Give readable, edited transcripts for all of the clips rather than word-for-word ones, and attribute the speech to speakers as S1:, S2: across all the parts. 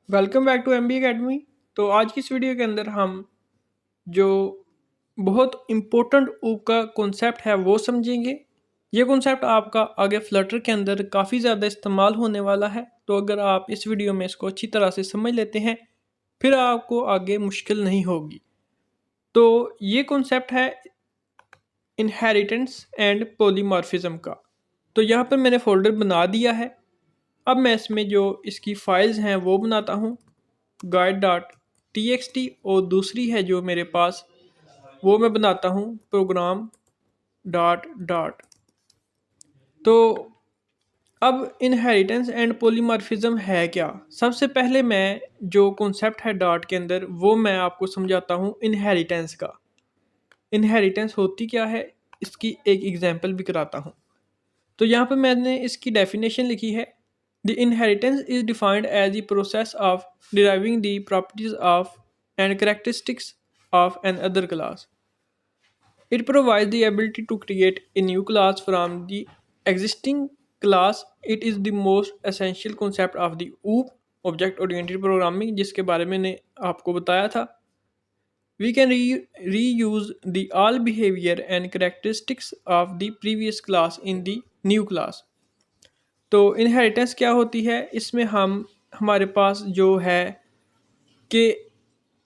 S1: Welcome back to M B academy. तो आज की इस वीडियो के अंदर हम जो बहुत इम्पोर्टेंट ऊप का कॉन्सेप्ट है वो समझेंगे। ये कॉन्सेप्ट आपका आगे फ्लटर के अंदर काफ़ी ज़्यादा इस्तेमाल होने वाला है, तो अगर आप इस वीडियो में इसको अच्छी तरह से समझ लेते हैं फिर आपको आगे मुश्किल नहीं होगी। तो ये कॉन्सेप्ट है इनहेरिटेंस एंड पॉलीमॉर्फिज्म का। तो यहाँ पर मैंने फ़ोल्डर बना दिया है। अब मैं इसमें जो इसकी फाइल्स हैं वो बनाता हूँ, guide dot T x T, और दूसरी है जो मेरे पास वो मैं बनाता हूँ प्रोग्राम डॉट डॉट। तो अब इनहेरिटेंस एंड पॉलीमॉर्फिज्म है क्या। सबसे पहले मैं जो कॉन्सेप्ट है डॉट के अंदर वो मैं आपको समझाता हूँ इनहेरिटेंस का। इनहेरिटेंस होती क्या है इसकी एक एग्जांपल भी कराता हूँ। तो यहाँ पर मैंने इसकी डेफिनेशन लिखी है। The inheritance is defined as the process of deriving the properties of and characteristics of an other class. It provides the ability to create a new class from the existing class. It is the most essential concept of the OOP Object Oriented Programming, जिसके बारे में मैंने आपको बताया था। We can reuse the all behavior and characteristics of the previous class in the new class. तो inheritance क्या होती है, इसमें हमारे पास जो है कि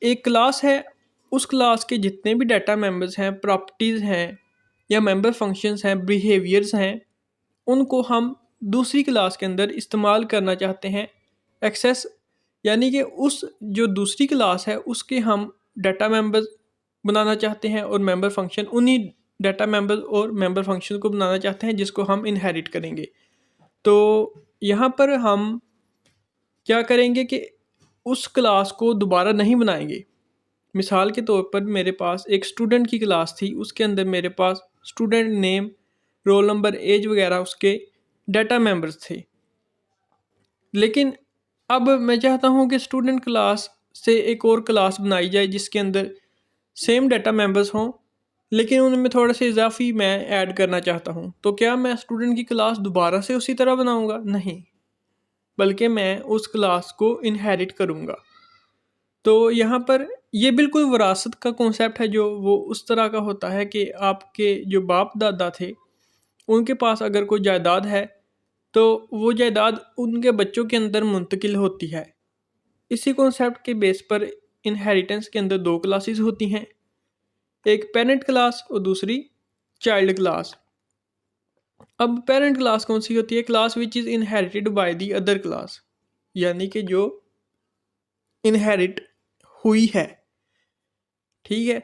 S1: एक क्लास है, उस क्लास के जितने भी डाटा मेंबर्स हैं, प्रॉपर्टीज़ हैं या मेंबर फंक्शंस हैं, बिहेवियर्स हैं, उनको हम दूसरी क्लास के अंदर इस्तेमाल करना चाहते हैं। एक्सेस यानी कि उस जो दूसरी क्लास है उसके हम डाटा मेंबर्स बनाना चाहते हैं और मेंबर फंक्शन उन्हीं डाटा मेंबर्स और मेंबर फंक्शन को बनाना चाहते हैं जिसको हम इनहेरिट करेंगे। तो यहाँ पर हम क्या करेंगे कि उस क्लास को दोबारा नहीं बनाएंगे। मिसाल के तौर पर मेरे पास एक स्टूडेंट की क्लास थी, उसके अंदर मेरे पास student name, roll number, age वगैरह उसके डाटा मेंबर्स थे। लेकिन अब मैं चाहता हूँ कि स्टूडेंट क्लास से एक और क्लास बनाई जाए जिसके अंदर सेम डाटा मेंबर्स हों, लेकिन उनमें थोड़े से इजाफी मैं ऐड करना चाहता हूँ। तो क्या मैं स्टूडेंट की क्लास दोबारा से उसी तरह बनाऊँगा? नहीं, बल्कि मैं उस क्लास को इनहेरिट करूँगा। तो यहाँ पर ये बिल्कुल विरासत का कॉन्सेप्ट है, जो वो उस तरह का होता है कि आपके जो बाप दादा थे उनके पास अगर कोई जायदाद है तो वो जायदाद उनके बच्चों के अंदर मुंतकिल होती है। इसी कॉन्सेप्ट के बेस पर इनहेरिटेंस के अंदर दो क्लासेस होती हैं, एक पेरेंट क्लास और दूसरी चाइल्ड क्लास। अब पेरेंट क्लास कौन सी होती है? Class which is inherited by the other class, यानी कि जो इनहेरिट हुई है, ठीक है,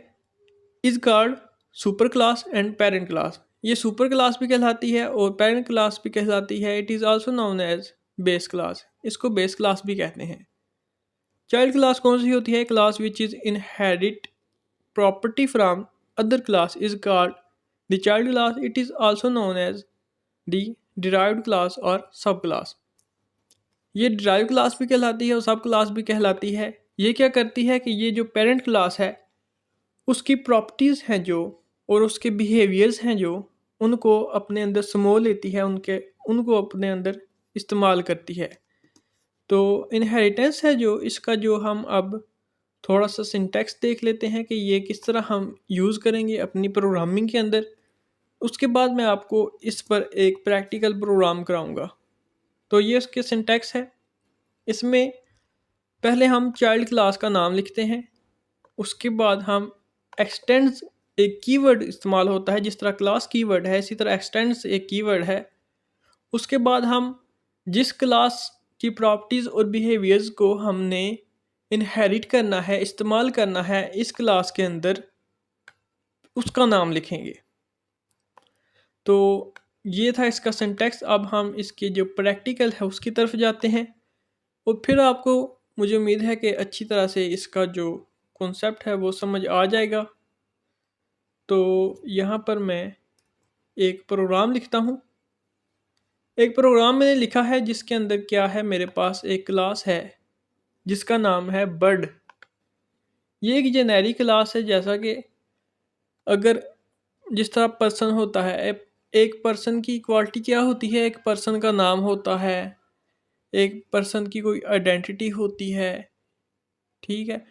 S1: is called super class and parent class. ये सुपर क्लास भी कहलाती है और पेरेंट क्लास भी कहलाती है। It is also known as base class, इसको बेस क्लास भी कहते हैं। चाइल्ड क्लास कौन सी होती है? Class which is inherit property from other class is called the child class. It is also known as the derived class और sub class. ये डिराइव क्लास भी कहलाती है और सब क्लास भी कहलाती है। ये क्या करती है कि ये जो पेरेंट क्लास है उसकी प्रॉपर्टीज़ हैं जो, और उसके बिहेवियर्स हैं जो, उनको अपने अंदर समो लेती है, उनको अपने अंदर इस्तेमाल करती है। तो इनहेरिटेंस है जो, इसका जो हम अब थोड़ा सा सिंटैक्स देख लेते हैं कि ये किस तरह हम यूज़ करेंगे अपनी प्रोग्रामिंग के अंदर। उसके बाद मैं आपको इस पर एक प्रैक्टिकल प्रोग्राम कराऊंगा। तो ये उसके सिंटैक्स है। इसमें पहले हम चाइल्ड क्लास का नाम लिखते हैं, उसके बाद हम एक्सटेंड्स, एक कीवर्ड इस्तेमाल होता है, जिस तरह क्लास कीवर्ड है इसी तरह एक्सटेंड्स एक कीवर्ड है। उसके बाद हम जिस क्लास की प्रॉपर्टीज़ और बिहेवियर्स को हमने इनहेरिट करना है, इस्तेमाल करना है इस क्लास के अंदर, उसका नाम लिखेंगे। तो ये था इसका सिंटैक्स। अब हम इसके जो प्रैक्टिकल है उसकी तरफ जाते हैं और फिर आपको, मुझे उम्मीद है कि अच्छी तरह से इसका जो कॉन्सेप्ट है वो समझ आ जाएगा। तो यहाँ पर मैं एक प्रोग्राम लिखता हूँ। एक प्रोग्राम मैंने लिखा है जिसके अंदर क्या है, मेरे पास एक क्लास है जिसका नाम है बर्ड। ये एक जेनेरिक क्लास है, जैसा कि अगर जिस तरह पर्सन होता है, एक पर्सन की क्वालिटी क्या होती है, एक पर्सन का नाम होता है, एक पर्सन की कोई आइडेंटिटी होती है, ठीक है,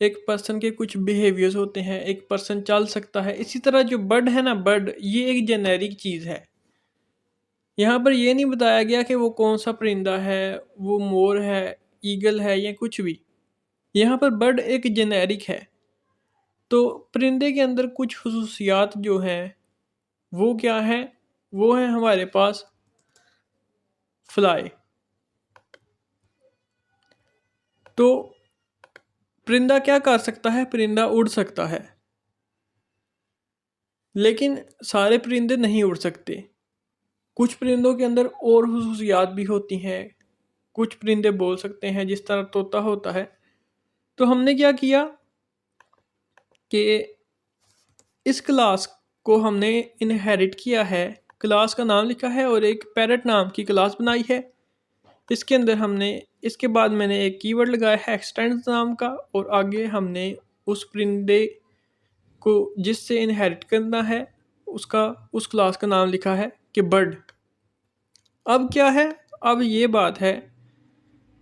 S1: एक पर्सन के कुछ बिहेवियर्स होते हैं, एक पर्सन चल सकता है। इसी तरह जो बर्ड है ना, बर्ड ये एक जेनेरिक चीज़ है। यहाँ पर ये नहीं बताया गया कि वो कौन सा परिंदा है, वो मोर है, ईगल है या कुछ भी। यहाँ पर बर्ड एक जेनेरिक है। तो परिंदे के अंदर कुछ खुसूसियात जो हैं वो क्या है, वो है हमारे पास फ्लाई। तो परिंदा क्या कर सकता है, परिंदा उड़ सकता है, लेकिन सारे परिंदे नहीं उड़ सकते। कुछ परिंदों के अंदर और खुसूसियात भी होती हैं। कुछ परिंदे बोल सकते हैं, जिस तरह तोता होता है। तो हमने क्या किया कि इस क्लास को हमने इनहेरिट किया है, क्लास का नाम लिखा है और एक पैरट नाम की क्लास बनाई है। इसके अंदर हमने, इसके बाद मैंने एक कीवर्ड लगाया है एक्सटेंड नाम का, और आगे हमने उस परिंदे को जिससे इनहेरिट करना है उसका, उस क्लास का नाम लिखा है कि बर्ड। अब क्या है, अब ये बात है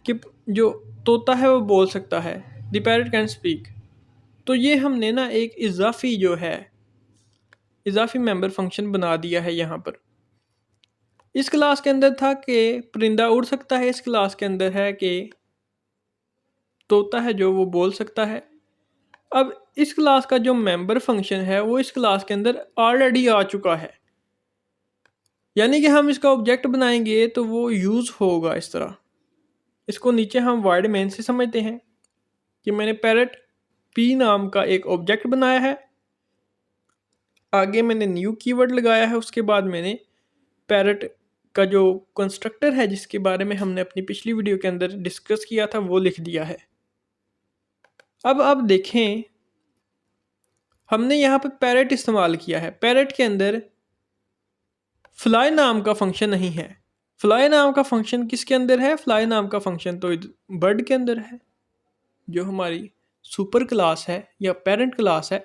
S1: कि जो तोता है वो बोल सकता है, द पैरट कैन स्पीक। तो ये हमने ना एक इजाफी जो है, इजाफी मेंबर फंक्शन बना दिया है यहाँ पर। इस क्लास के अंदर था कि परिंदा उड़ सकता है, इस क्लास के अंदर है कि तोता है जो वो बोल सकता है। अब इस क्लास का जो मेंबर फंक्शन है वो इस क्लास के अंदर ऑलरेडी आ चुका है, यानी कि हम इसका ऑब्जेक्ट बनाएंगे तो वो यूज़ होगा इस तरह। इसको नीचे हम वर्ड मेन से समझते हैं कि मैंने पैरट पी नाम का एक ऑब्जेक्ट बनाया है, आगे मैंने न्यू कीवर्ड लगाया है, उसके बाद मैंने पैरट का जो कंस्ट्रक्टर है जिसके बारे में हमने अपनी पिछली वीडियो के अंदर डिस्कस किया था वो लिख दिया है। अब देखें, हमने यहाँ पे पैरट इस्तेमाल किया है। पैरट के अंदर फ्लाई नाम का फंक्शन नहीं है। फ्लाई नाम का फंक्शन किसके अंदर है, फ्लाई नाम का फंक्शन तो बर्ड के अंदर है, जो हमारी सुपर क्लास है या पेरेंट क्लास है।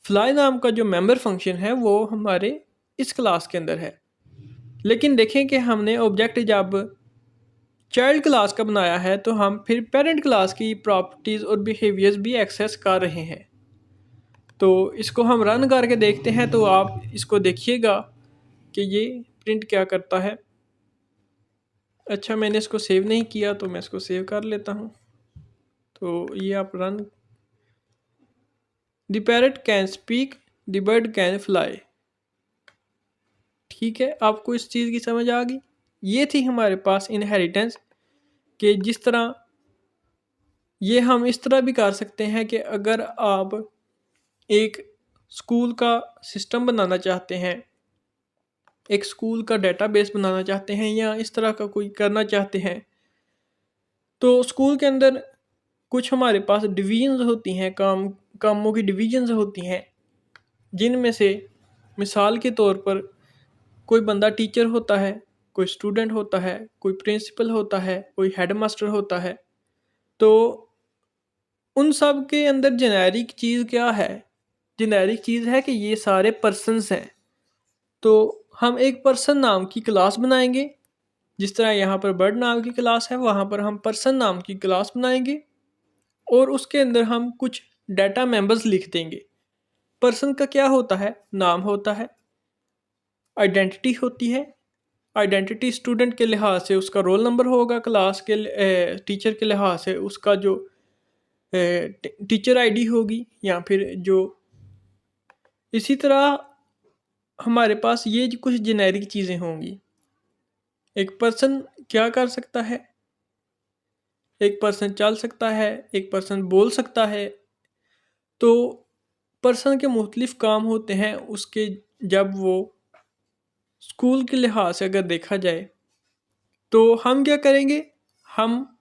S1: फ्लाई नाम का जो मेंबर फंक्शन है वो हमारे इस क्लास के अंदर है। लेकिन देखें कि हमने ऑब्जेक्ट जब चाइल्ड क्लास का बनाया है तो हम फिर पेरेंट क्लास की प्रॉपर्टीज़ और बिहेवियर्स भी एक्सेस कर रहे हैं। तो इसको हम रन करके देखते हैं, तो आप इसको देखिएगा कि ये प्रिंट क्या करता है। अच्छा, मैंने इसको सेव नहीं किया तो मैं इसको सेव कर लेता हूँ। तो ये आप run, the parrot can speak, the bird can fly. ठीक है, आपको इस चीज़ की समझ आ गई। ये थी हमारे पास इनहेरिटेंस, कि जिस तरह ये हम इस तरह भी कर सकते हैं कि अगर आप एक स्कूल का सिस्टम बनाना चाहते हैं, एक स्कूल का डेटाबेस बनाना चाहते हैं या इस तरह का कोई करना चाहते हैं, तो स्कूल के अंदर कुछ हमारे पास डिवीजन्स होती हैं, कामों की डिवीजन्स होती हैं, जिनमें से मिसाल के तौर पर कोई बंदा टीचर होता है, कोई स्टूडेंट होता है, कोई प्रिंसिपल होता है, कोई हेडमास्टर होता है। तो उन सब के अंदर जेनेरिक चीज़ क्या है, जेनेरिक चीज़ है कि ये सारे पर्सन्स हैं। तो हम एक पर्सन नाम की क्लास बनाएंगे, जिस तरह यहाँ पर बर्ड नाम की क्लास है वहाँ पर हम पर्सन नाम की क्लास बनाएंगे, और उसके अंदर हम कुछ डाटा मेंबर्स लिख देंगे। पर्सन का क्या होता है, नाम होता है, आइडेंटिटी होती है, आइडेंटिटी स्टूडेंट के लिहाज से उसका रोल नंबर होगा, क्लास के टीचर के लिहाज से उसका जो टीचर आईडी होगी, या फिर जो इसी तरह हमारे पास ये कुछ जेनेरिक चीज़ें होंगी। एक पर्सन क्या कर सकता है, एक पर्सन चल सकता है, एक पर्सन बोल सकता है। तो पर्सन के मुख्तलिफ काम होते हैं उसके, जब वो स्कूल के लिहाज से अगर देखा जाए तो हम क्या करेंगे, हम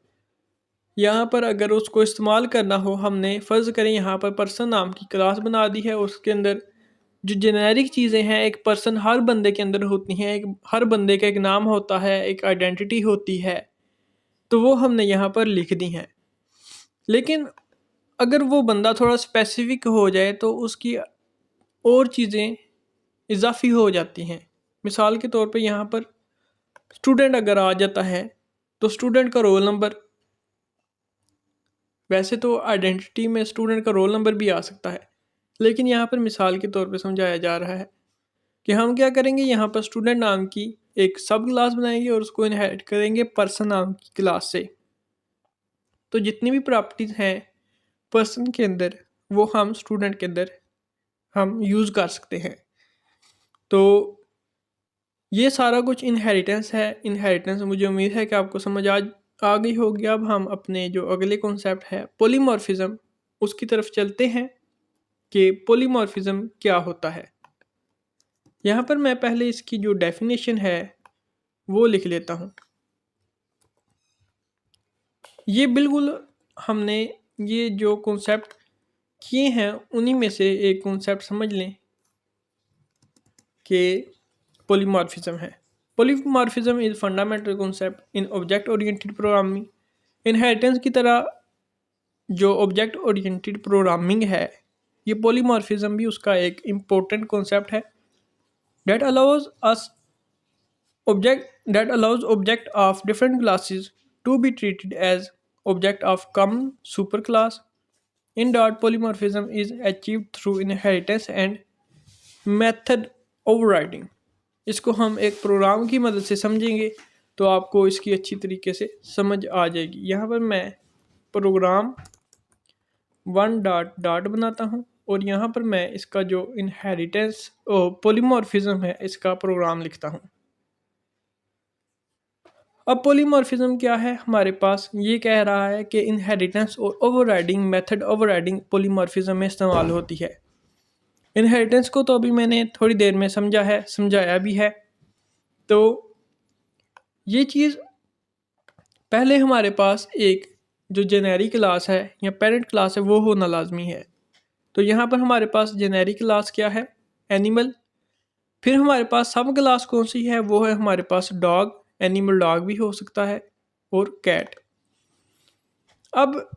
S1: यहाँ पर अगर उसको इस्तेमाल करना हो, हमने फ़र्ज़ करें यहाँ पर पर्सन नाम की क्लास बना दी है, उसके अंदर जो जेनेरिक चीज़ें हैं, एक पर्सन हर बंदे के अंदर होती हैं, एक हर बंदे का एक नाम होता है, एक आइडेंटिटी होती है, तो वो हमने यहाँ पर लिख दी हैं। लेकिन अगर वो बंदा थोड़ा स्पेसिफिक हो जाए तो उसकी और चीज़ें इजाफी हो जाती हैं। मिसाल के तौर पे यहाँ पर स्टूडेंट अगर आ जाता है तो स्टूडेंट का रोल नंबर, वैसे तो आइडेंटिटी में स्टूडेंट का रोल नंबर भी आ सकता है, लेकिन यहाँ पर मिसाल के तौर पे समझाया जा रहा है कि हम क्या करेंगे, यहाँ पर स्टूडेंट नाम की एक सब क्लास बनाएंगे और उसको इनहेरिट करेंगे पर्सन नाम की क्लास से। तो जितनी भी प्रॉपर्टीज़ हैं पर्सन के अंदर वो हम स्टूडेंट के अंदर हम यूज़ कर सकते हैं। तो ये सारा कुछ इनहेरिटेंस है। इनहेरिटेंस मुझे उम्मीद है कि आपको समझ आ गई होगी। अब हम अपने जो अगले कॉन्सेप्ट है पॉलीमॉर्फिज्म उसकी तरफ चलते हैं कि पॉलीमॉर्फिज्म क्या होता है। यहाँ पर मैं पहले इसकी जो डेफिनेशन है वो लिख लेता हूँ। ये बिल्कुल हमने ये जो कॉन्सेप्ट किए हैं उन्हीं में से एक कॉन्सेप्ट समझ लें कि पॉलीमॉर्फिज्म है। Polymorphism is fundamental concept in object oriented programming. Inheritance की तरह जो ऑब्जेक्ट ओरिएंटेड प्रोग्रामिंग है, ये पॉलीमॉर्फिज्म भी उसका एक इम्पोर्टेंट कॉन्सेप्ट है that allows object of different classes to be treated as object of common superclass. In dot, polymorphism is achieved through inheritance and method overriding. इसको हम एक प्रोग्राम की मदद से समझेंगे तो आपको इसकी अच्छी तरीके से समझ आ जाएगी। यहाँ पर मैं प्रोग्राम 1 बनाता हूँ और यहाँ पर मैं इसका जो इनहेरिटेंस पॉलीमॉर्फिज्म है इसका प्रोग्राम लिखता हूँ। अब पॉलीमॉर्फिज्म क्या है, हमारे पास ये कह रहा है कि इनहेरिटेंस और ओवरराइडिंग मेथड ओवरराइडिंग पॉलीमॉर्फिज्म में इस्तेमाल होती है। इनहेरिटेंस को तो अभी मैंने थोड़ी देर में समझाया भी है। तो ये चीज़ पहले हमारे पास एक जो जेनेरिक क्लास है या पेरेंट क्लास है वो होना लाजमी है। तो यहाँ पर हमारे पास जेनेरिक क्लास क्या है, एनिमल। फिर हमारे पास सब क्लास कौन सी है, वो है हमारे पास डॉग, एनिमल डॉग भी हो सकता है, और कैट। अब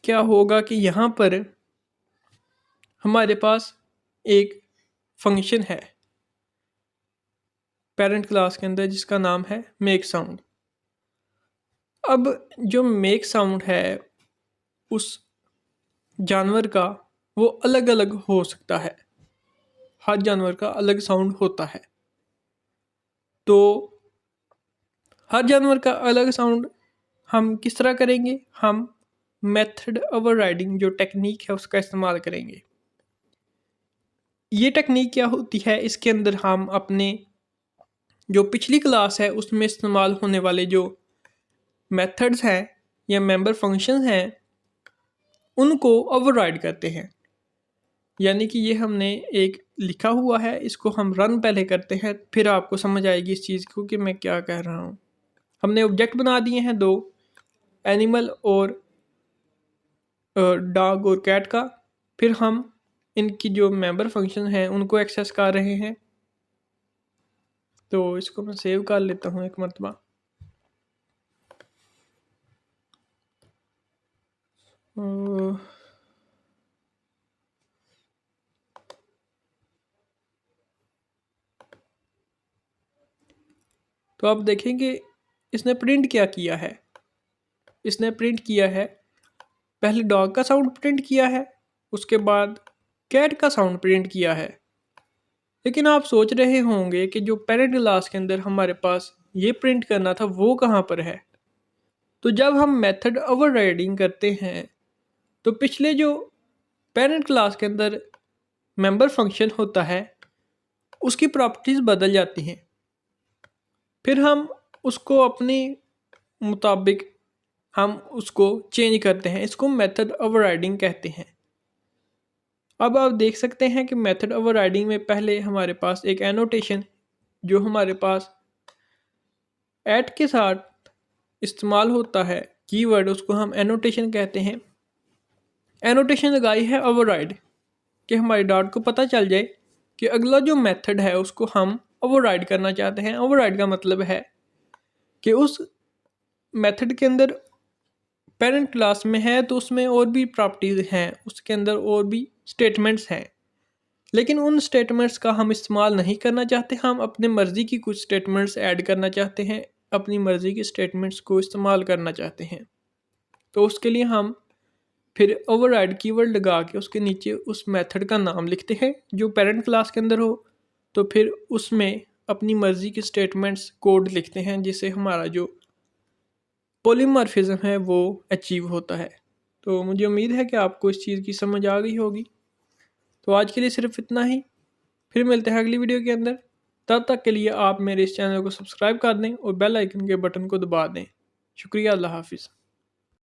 S1: क्या होगा कि यहाँ पर हमारे पास एक फंक्शन है पेरेंट क्लास के अंदर जिसका नाम है मेक साउंड। अब जो मेक साउंड है उस जानवर का वो अलग अलग हो सकता है, हर जानवर का अलग साउंड होता है। तो हर जानवर का अलग साउंड हम किस तरह करेंगे, हम मेथड ओवरराइडिंग जो टेक्निक है उसका इस्तेमाल करेंगे। ये टेक्निक क्या होती है, इसके अंदर हम अपने जो पिछली क्लास है उसमें इस्तेमाल होने वाले जो मेथड्स हैं या मेंबर फंक्शंस हैं उनको ओवरराइड करते हैं। यानी कि ये हमने एक लिखा हुआ है, इसको हम रन पहले करते हैं, फिर आपको समझ आएगी इस चीज़ को कि मैं क्या कह रहा हूँ। हमने ऑब्जेक्ट बना दिए हैं 2, एनिमल और डॉग और कैट का। फिर हम इनकी जो मेंबर फंक्शन हैं उनको एक्सेस कर रहे हैं। तो इसको मैं सेव कर लेता हूँ एक मरतबा। तो आप देखेंगे इसने प्रिंट क्या किया है, इसने प्रिंट किया है पहले डॉग का साउंड प्रिंट किया है, उसके बाद कैट का साउंड प्रिंट किया है। लेकिन आप सोच रहे होंगे कि जो पेरेंट क्लास के अंदर हमारे पास ये प्रिंट करना था वो कहाँ पर है। तो जब हम मेथड ओवरराइडिंग करते हैं तो पिछले जो पेरेंट क्लास के अंदर मेंबर फंक्शन होता है उसकी प्रॉपर्टीज़ बदल जाती हैं। फिर हम उसको अपने मुताबिक हम उसको चेंज करते हैं, इसको मेथड ओवरराइडिंग कहते हैं। अब आप देख सकते हैं कि मेथड ओवरराइडिंग में पहले हमारे पास एक एनोटेशन जो हमारे पास ऐट के साथ इस्तेमाल होता है कीवर्ड, उसको हम एनोटेशन कहते हैं। एनोटेशन लगाई है ओवरराइड कि हमारी डॉट को पता चल जाए कि अगला जो मेथड है उसको हम ओवरराइड करना चाहते हैं। ओवरराइड का मतलब है कि उस मेथड के अंदर पेरेंट क्लास में है तो उसमें और भी प्रॉपर्टीज़ हैं, उसके अंदर और भी स्टेटमेंट्स हैं, लेकिन उन स्टेटमेंट्स का हम इस्तेमाल नहीं करना चाहते। हम अपने मर्ज़ी की कुछ स्टेटमेंट्स ऐड करना चाहते हैं अपनी मर्ज़ी के स्टेटमेंट्स को इस्तेमाल करना चाहते हैं, तो उसके लिए हम फिर ओवरराइड कीवर्ड लगा के उसके नीचे उस मेथड का नाम लिखते हैं जो पेरेंट क्लास के अंदर हो। तो फिर उसमें अपनी मर्ज़ी के स्टेटमेंट्स कोड लिखते हैं जिससे हमारा जो पॉलीमॉर्फिज्म है वो अचीव होता है। तो मुझे उम्मीद है कि आपको इस चीज़ की समझ आ गई होगी। तो आज के लिए सिर्फ इतना ही, फिर मिलते हैं अगली वीडियो के अंदर। तब तक के लिए आप मेरे इस चैनल को सब्सक्राइब कर दें और बेल आइकन के बटन को दबा दें। शुक्रिया, अल्लाह हाफिज़।